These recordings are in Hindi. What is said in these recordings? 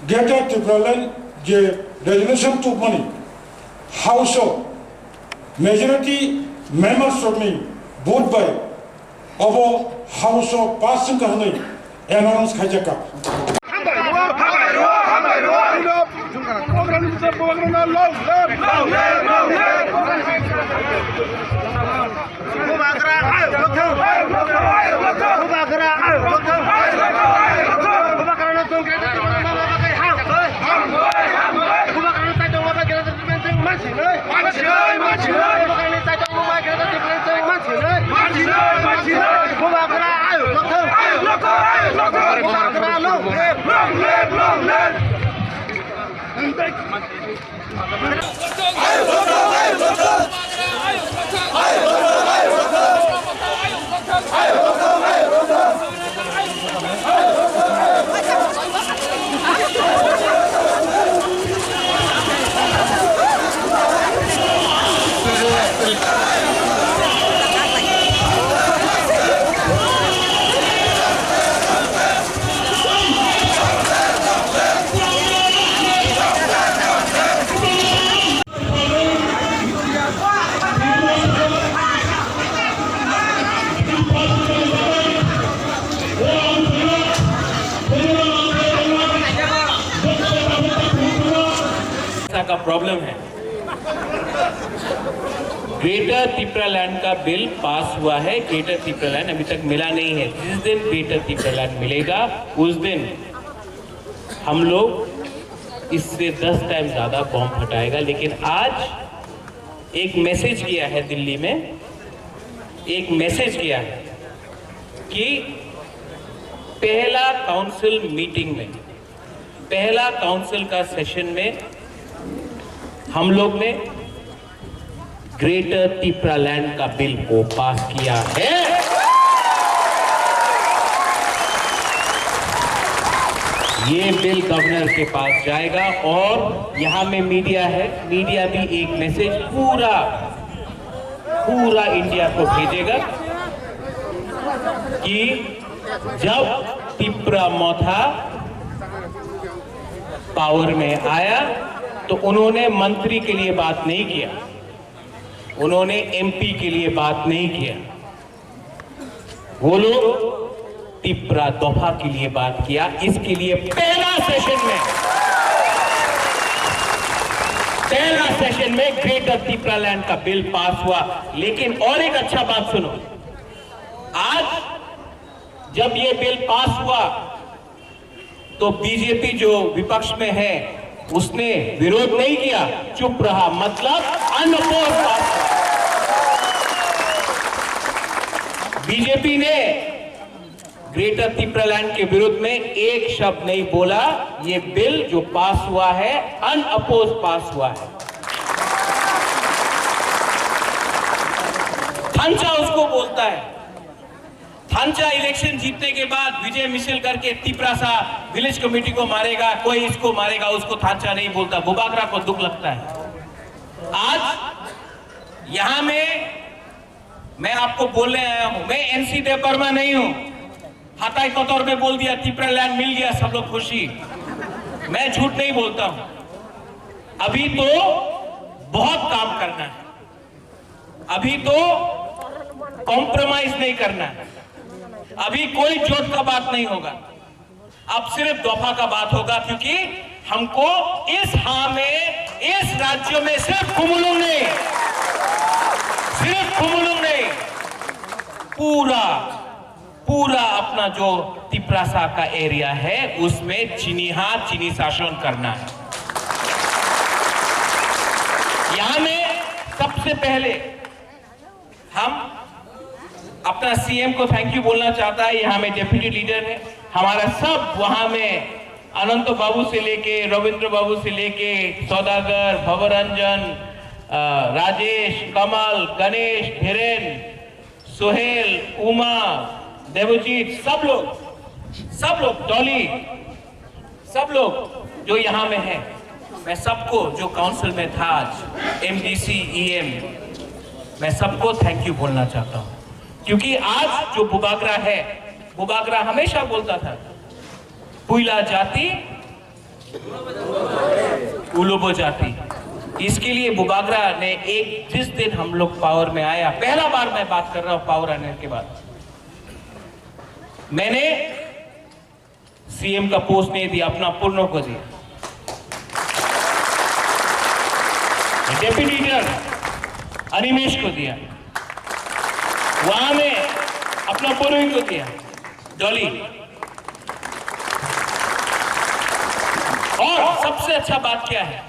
Greater Triplaland je resolution to money House of majority members of me vote by over House of passing kahani announce khajaka का प्रॉब्लम है। ग्रेटर त्रिपुरालैंड का बिल पास हुआ है, ग्रेटर त्रिपुरालैंड अभी तक मिला नहीं है। जिस दिन ग्रेटर त्रिपुरालैंड मिलेगा उस दिन हम लोग इससे 10 टाइम ज्यादा बॉम्ब फटाएगा। लेकिन आज एक मैसेज किया है दिल्ली में, एक मैसेज किया है कि पहला काउंसिल मीटिंग में, पहला काउंसिल का सेशन में हम लोग ने ग्रेटर त्रिपुरालैंड का बिल को पास किया है। ये बिल गवर्नर के पास जाएगा और यहां में मीडिया है, मीडिया भी एक मैसेज पूरा इंडिया को भेजेगा कि जब त्रिपुरा मौथा पावर में आया तो उन्होंने मंत्री के लिए बात नहीं किया, उन्होंने एमपी के लिए बात नहीं किया, वो लोग त्रिपुरा दफा के लिए बात किया। इसके लिए पहला सेशन में ग्रेटर त्रिपुरालैंड का बिल पास हुआ। लेकिन और एक अच्छा बात सुनो, आज जब ये बिल पास हुआ तो बीजेपी जो विपक्ष में है उसने विरोध नहीं किया, चुप रहा, मतलब अनअपोज पास। बीजेपी ने ग्रेटर त्रिपुरालैंड के विरुद्ध में एक शब्द नहीं बोला। ये बिल जो पास हुआ है अनअपोज पास हुआ है। थांचा उसको बोलता है। थांचा इलेक्शन जीतने के बाद विजय मिशेल करके त्रिपुरा विलेज कमेटी को मारेगा, कोई इसको मारेगा, उसको थांचा नहीं बोलता। बुबागरा को दुख लगता है। आज यहां में मैं आपको बोलने आया हूं, मैं एनसी देवबर्मा नहीं हूं। हाथाई के तौर पे बोल दिया त्रिपुरालैंड मिल गया, सब लोग खुशी। मैं झूठ नहीं बोलता हूं। अभी तो बहुत काम करना है, अभी तो कॉम्प्रोमाइज नहीं करना है, अभी कोई जोत का बात नहीं होगा, अब सिर्फ दफा का बात होगा। क्योंकि हमको इस इस राज्य में सिर्फ कुमुलुंग नहीं, पूरा अपना जो त्रिपुरा का एरिया है उसमें चीनी शासन करना है। यहां में सबसे पहले हम अपना सीएम को थैंक यू बोलना चाहता है। यहाँ में डिप्टी लीडर है हमारा, सब वहां में अनंत बाबू से लेके रविंद्र बाबू से लेके सौदागर, भवरंजन, राजेश, कमल, गणेश, धीरेन, सोहेल, उमा, देवजीत, सब लोग डॉली, सब लोग जो यहाँ में है, मैं सबको जो काउंसिल में था आज, एमडीसी, ईएम, मैं सबको थैंक यू बोलना चाहता हूँ। क्योंकि आज जो बुबागरा है, बुबागरा हमेशा बोलता था पुइला जाति उलोबो जाति। इसके लिए बुबागरा ने जिस दिन हम लोग पावर में आया, पहला बार मैं बात कर रहा हूं पावर आने के बाद, मैंने सीएम का पोस्ट नहीं दिया, अपना पूर्णों को दिया, डेप्यूटी लीडर अनिमेश को दिया, वहां में अपना पूर्वी को दिया, डॉली। और सबसे अच्छा बात क्या है,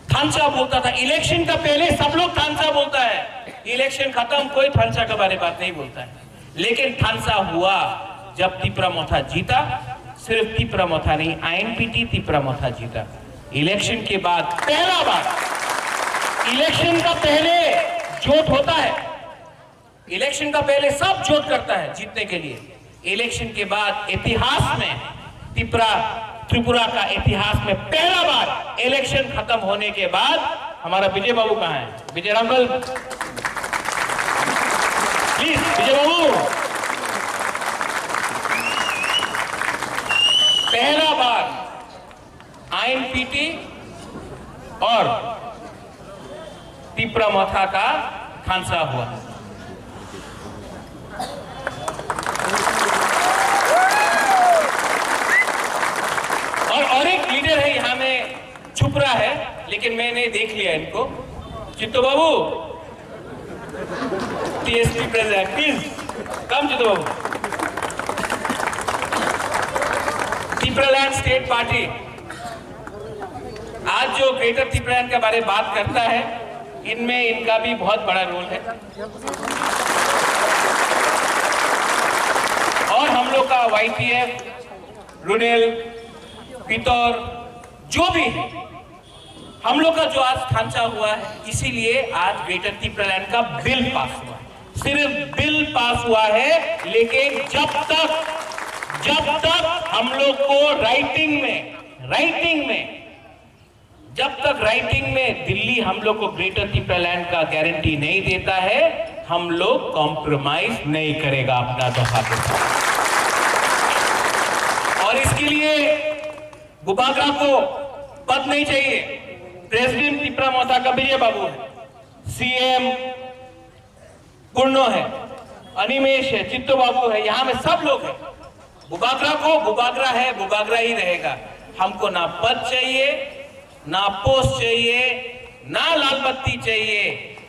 थानसा बोलता था इलेक्शन का पहले, सब लोग थानसा बोलता है, इलेक्शन खत्म कोई थानसा के बारे में बात नहीं बोलता है। लेकिन थानसा हुआ जब तिप्रामोथा जीता, सिर्फ तिप्रामोथा नहीं, आईएनपीटी तिप्रामोथा जीता। इलेक्शन के बाद पहला बार, इलेक्शन का पहले जोत होता है, इलेक्शन का पहले सब जोत करता है जीतने के लिए। इलेक्शन के बाद इतिहास में, त्रिपुरा का इतिहास में पहला बार इलेक्शन खत्म होने के बाद, हमारा विजय बाबू कहां है? विजय रामगल, प्लीज विजय बाबू। पहला बार आईएनपीटी और तिप्रामोथा का थानसा हुआ। और एक लीडर है यहां में छुप रहा है, लेकिन मैंने देख लिया इनको। Chitto Babu, TSP president, please come Chitto Babu. Tipraland state party आज जो ग्रेटर तिप्रालैंड के बारे में बात करता है, इनमें इनका भी बहुत बड़ा रोल है। और हम लोग का वाईटीएफ, रुनेल, पितौर, जो भी है, हम लोग का जो आज थानसा हुआ है, इसीलिए आज ग्रेटर तिप्रालैंड का बिल पास हुआ है। सिर्फ बिल पास हुआ है, लेकिन जब तक हम लोग को राइटिंग में जब तक राइटिंग में दिल्ली हम लोग को ग्रेटर तिप्रालैंड का गारंटी नहीं देता है, हम लोग कॉम्प्रोमाइज नहीं करेगा अपना दफा के साथ। और इसके लिए बुबागरा को पद नहीं चाहिए। प्रेसिडेंट तिप्रामोथा का विजय बाबू है, सीएम पूर्णो है, अनिमेश है, चित्तो बाबू है, यहां में सब लोग हैं। बुबागरा को बुबागरा है, बुबागरा ही रहेगा। हमको ना पद चाहिए, ना पोस्ट चाहिए, ना लाल बत्ती चाहिए,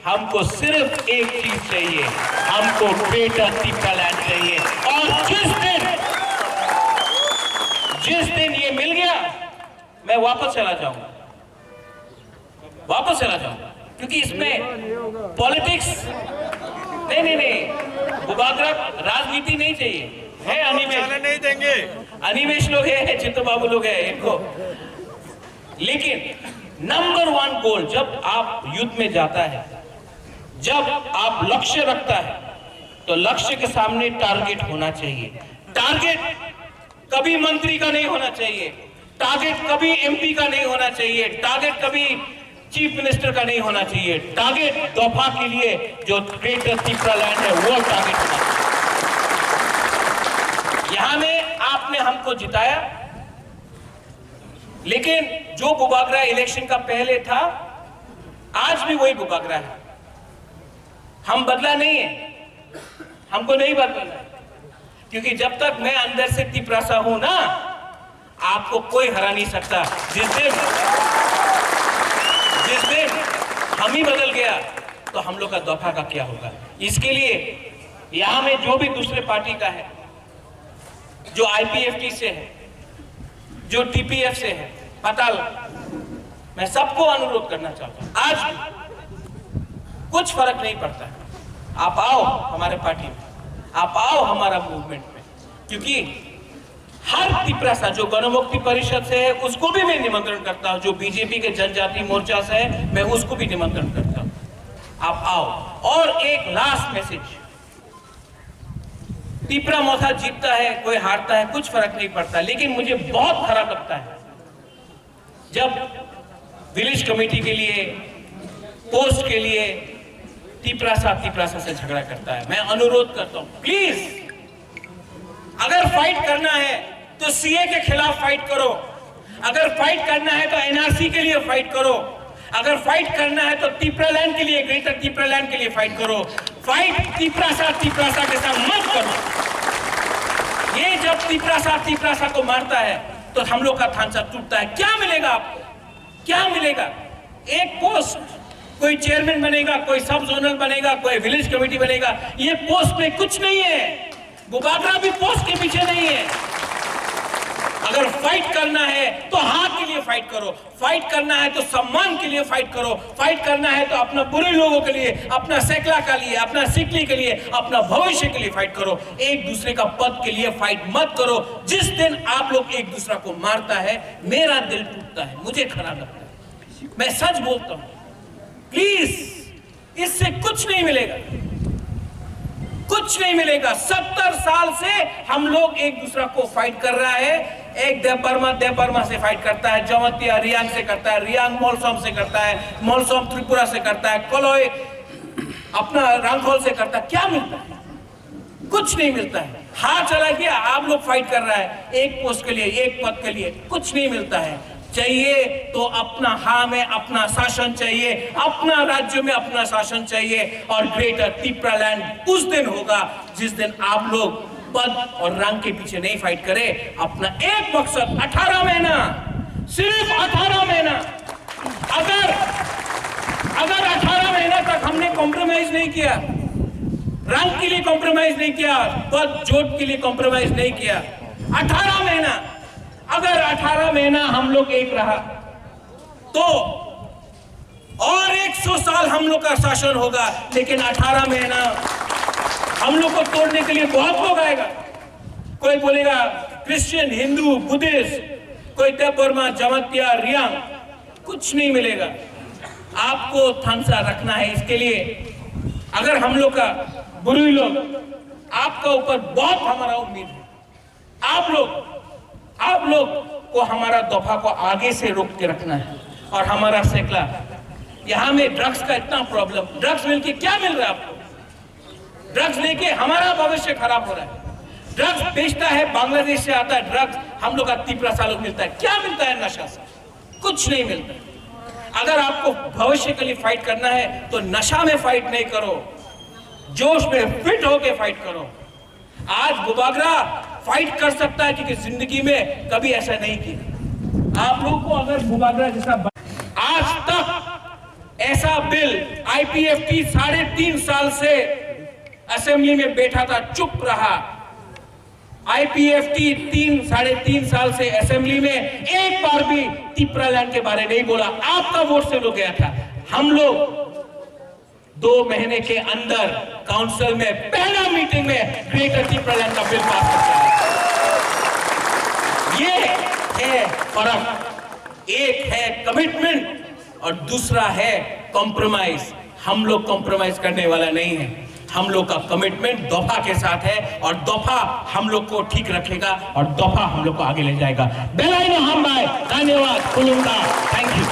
हमको सिर्फ एक चीज चाहिए, हमको ग्रेटर तिप्रालैंड चाहिए। और जिस दिन ये मिल गया, मैं वापस चला जाऊंगा, क्योंकि इसमें पॉलिटिक्स नहीं, बुबागरा राजनीति नहीं चाहिए। है अनिमेश नहीं देंगे, अनिमेश लोग है, चित्तो बाबू लोग है इनको। लेकिन नंबर 1 गोल जब आप युद्ध में जाता है, जब आप लक्ष्य रखता है, तो लक्ष्य के सामने टारगेट होना चाहिए। टारगेट कभी मंत्री का नहीं होना चाहिए, टारगेट कभी एमपी का नहीं होना चाहिए, टारगेट कभी चीफ मिनिस्टर का नहीं होना चाहिए। टारगेट दफा के लिए जो ग्रेटर तिप्रालैंड है, वो टारगेट होना चाहिए। यहां में आपने हमको जिताया, लेकिन जो बुबागरा इलेक्शन का पहले था, आज भी वही बुबागरा है। हम बदला नहीं है, हमको नहीं बदलना है, क्योंकि जब तक मैं अंदर से तिप्रासा हूं ना, आपको कोई हरा नहीं सकता। जिस दिन हम ही बदल गया, तो हम लोग का दफा का क्या होगा। इसके लिए यहां में जो भी दूसरे पार्टी का है, जो आईपीएफटी से है, जो टीपीएफ से है, पताल, मैं सबको अनुरोध करना चाहता हूं, आज कुछ फर्क नहीं पड़ता। आप आओ हमारे पार्टी में, आप आओ हमारा मूवमेंट में, क्योंकि हर तिप्रासा जो गणमुक्ति परिषद से है, उसको भी मैं निमंत्रण करता हूं। जो बीजेपी के जनजाति मोर्चा से है, मैं उसको भी निमंत्रण करता हूं। आप आओ। और एक लास्ट मैसेज, तिप्रामोथा जीतता है, कोई हारता है, कुछ फर्क नहीं पड़ता, लेकिन मुझे बहुत खराब लगता है जब विलेज कमेटी के लिए, पोस्ट के लिए तिप्रासा से झगड़ा करता है। मैं अनुरोध करता हूं, प्लीज अगर फाइट करना है तो सीए के खिलाफ फाइट करो। अगर फाइट करना है तो एनआरसी के लिए फाइट करो। अगर फाइट करना है तो तिप्रालैंड के लिए, ग्रेटर तिप्रालैंड के लिए फाइट करो। फाइट तिप्रासा के साथ मत करो। ये जब तिप्रासा को मारता है तो हम लोग का थांचा टूटता है। क्या मिलेगा आपको? क्या मिलेगा? एक पोस्ट, कोई चेयरमैन बनेगा, कोई सब जोनल बनेगा, कोई विलेज कमेटी बनेगा। ये पोस्ट में कुछ नहीं है। बुबागरा भी पोस्ट के पीछे नहीं है। अगर फाइट करना है तो हाथ के लिए फाइट करो। फाइट करना है तो सम्मान के लिए फाइट करो। फाइट करना है तो अपना बुरे लोगों के लिए, अपना सेकला के लिए, अपना सिकली के लिए, अपना भविष्य के लिए फाइट करो। एक दूसरे का पद के लिए फाइट मत करो। जिस दिन आप लोग एक दूसरा को मारता है, मेरा दिल टूटता है, मुझे खराब लगता है। मैं सच बोलता हूं। प्लीज, इससे कुछ नहीं मिलेगा, कुछ नहीं मिलेगा। 70 साल से हम लोग एक दूसरा को फाइट कर रहा है। एक देव बर्मा से फाइट करता है, जमतिया रियांग से करता है, रियांग मोलसोम से करता है, मोलसोम त्रिपुरा से करता है, कलोय अपना रांगहोल से करता है। क्या मिलता है? कुछ नहीं मिलता है। हाथ चला गया, आप लोग फाइट कर रहा है एक पोस्ट के लिए, एक पद के लिए, कुछ नहीं मिलता है। चाहिए तो अपना हाँ में अपना शासन चाहिए, अपना राज्य में अपना शासन चाहिए। और ग्रेटर तिप्रालैंड उस दिन होगा जिस दिन आप लोग पद और रंग के पीछे नहीं फाइट करे। अपना एक मकसद, 18 महीना, सिर्फ 18 महीना। अगर 18 महीना तक हमने कॉम्प्रोमाइज नहीं किया, रंग के लिए कॉम्प्रोमाइज नहीं किया, पद जोत के लिए कॉम्प्रोमाइज नहीं किया, 18 महीना, अगर 18 महीना हम लोग एक रहा तो और 100 साल हम लोग का शासन होगा। लेकिन 18 महीना हम लोग को तोड़ने के लिए बहुत लोग आएगा। कोई बोलेगा क्रिश्चियन, हिंदू, बुद्धिस्ट, कोई देव बर्मा, जमतिया, रियांग, कुछ नहीं मिलेगा। आपको थांसा रखना है। इसके लिए अगर हम लोग का बुरी लोग, आपका ऊपर बहुत हमारा उम्मीद है। आप लोग को हमारा दफा को आगे से रोक के रखना है। और हमारा सेकला, यहाँ में ड्रग्स का इतना प्रॉब्लम, ड्रग्स मिलके क्या मिल रहा है आपको? ड्रग्स लेके हमारा भविष्य खराब हो रहा है। ड्रग्स बेचता है, बांग्लादेश से आता है ड्रग्स, हम लोग का तिप्रासा लोग मिलता है। क्या मिलता है? नशा से कुछ नहीं मिलता। अगर आपको भविष्य के लिए फाइट करना है तो नशा में फाइट नहीं करो, जोश में फिट होके फाइट करो। आज बुबागरा फाइट कर सकता है क्योंकि जिंदगी में कभी ऐसा नहीं किया। आप लोग को अगर बुबागरा जैसा, आज तक ऐसा बिल IPFT 3.5 साल से असेंबली में बैठा था, चुप रहा। IPFT 3.5 साल से असेंबली में एक बार भी तिप्रालैंड के बारे नहीं बोला। आपका वोट से लोग गया था। हम लोग 2 महीने के अंदर काउंसिल में पहला मीटिंग में ग्रेटर तिप्रालैंड का बिल पास करते हैं। ये है फर्क। एक है कमिटमेंट और दूसरा है कॉम्प्रोमाइज। हम लोग कॉम्प्रोमाइज करने वाला नहीं है। हम लोग का कमिटमेंट दफा के साथ है और दफा हम लोग को ठीक रखेगा और दफा हम लोग को आगे ले जाएगा। बेलाइन हम भाई, धन्यवाद, थैंक यू।